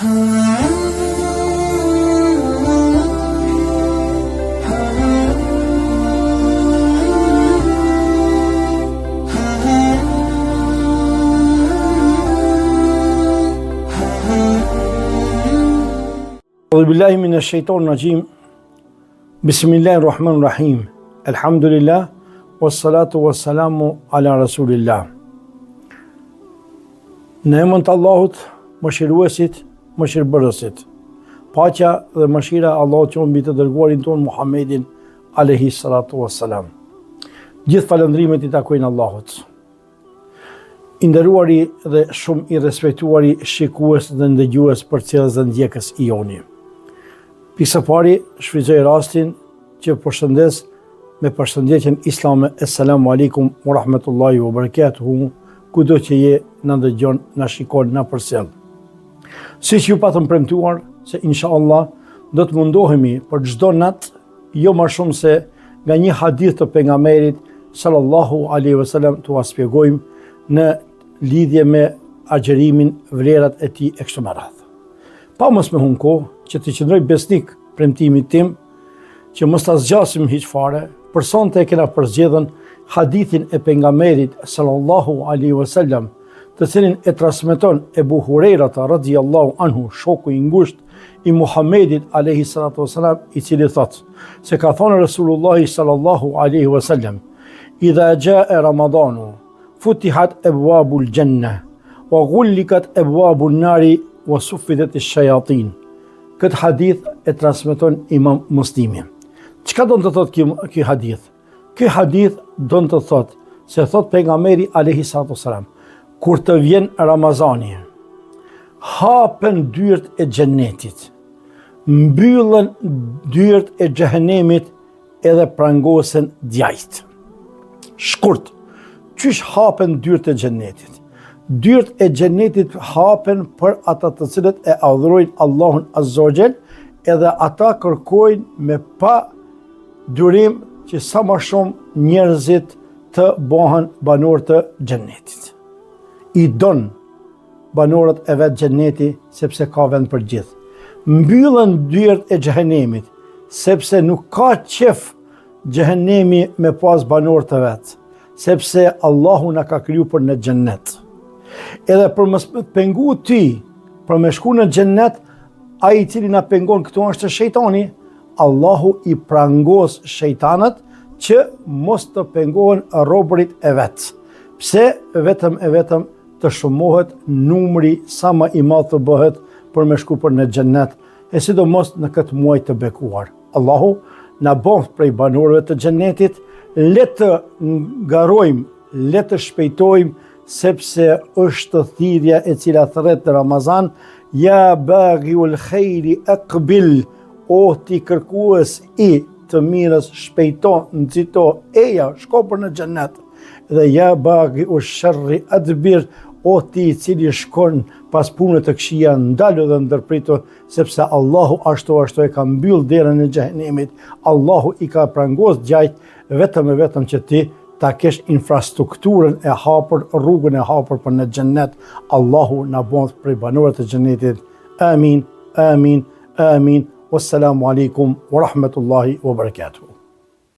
أعوذ بالله من الشيطان الرجيم بسم الله الرحمن الرحيم الحمد لله والصلاة والسلام على رسول الله. Në emrin të Allahut, mëshiruesit, mëshirbërësit. Paqja dhe mëshira e Allahut qoftë mbi të dërguarin ton Muhammedin alayhi salatu wassalam. Gjithë falëndrimet i takojnë Allahut. I nderuari dhe shumë i respektuari shikues dhe ndëgjues për cilës dhe ndjekës i joni. Pisa pari, shfrytëzoj rastin që përshëndes me përshëndetjen islame. Assalamu alaikum wa rahmatullahi wa barakatuhu. Kudo që je në ndëgjon, në shikon, në përsell. Si që ju patëm premtuar se inshallah do të mundohemi për çdo natë, jo më shumë se nga një hadith të pejgamberit sallallahu alaihi wasallam t'u shpjegojmë në lidhje me agjerimin, vlerat e tij e kështu me radhë. Pa mos me humbë kohë që të qëndroj besnik premtimit tim që mos ta zgjasim hiç fare, për sonte e kena përzgjedhën hadithin e pejgamberit sallallahu alaihi wasallam, të cilin e transmeton Ebu Hurajra radhiyallahu anhu, shoku i ngushtë i Muhammedit alayhi salatu wasalam, i cili thotë se ka thënë Rasulullah sallallahu alaihi wasallam: "Idha jaa Ramadanu futihat abwabul janna wa ghullikat abwabun nari wa suffidat ash-shayatin." Këtë hadith e transmeton Imam Muslimi. Çka do të thotë ky hadith? Ky hadith do të thotë se thot pejgamberi alayhi salatu wasalam, kur të vjen Ramazani, hapen dyert e xhenetit, mbyllen dyert e xhehenemit edhe prangosen djajt. Shkurt, qysh hapen dyert e xhenetit? Dyert e xhenetit hapen për ata të cilët e adhurojnë Allahun Azza wa Jall, edhe ata kërkojnë me pa durim që sa më shumë njerëzit të bëhen banor të xhenetit. I don banorët e vet xheneti sepse ka vend për gjithë. Mbyllen dyert e xhehenemit sepse nuk ka qef xhehenemi me pas banor të vet, sepse Allahu na ka kriju për në xhennet. Edhe për mos pengu ti për me shku në xhennet, ai i cili na pengon këtu është shejtani. Allahu i prangos shejtanët që mos të pengohen robërit e vet. Pse? Vetëm të shumohet numri sa më i madh të bëhet për me shku për në xhennet, e sidomos në këtë muaj të bekuar. Allahu na bën prej banorëve të xhennetit, le të ngarojmë, le të shpejtojmë, sepse është thirrja e cila thret në Ramazan: "Ya baghiul khairi aqbil", o ti kërkues i të mirës, shpejto, nxito, eja, shko për në xhennet. Dhe "Ya baghiush sharri adbir", o ti i cili shkon pas punës të këqija, ndalo dhe ndërpritu, sepse Allahu ashtu e ka mbyll derën e xhehenemit. Allahu i ka prangos gjajt vetëm që ti ta kesh infrastrukturën e hapur, rrugën e hapur për në xhennet. Allahu na bëj prej banorëve të xhennetit. Amin, amin, amin. Wassalamu alaikum wa rahmatullahi wa barakatuh.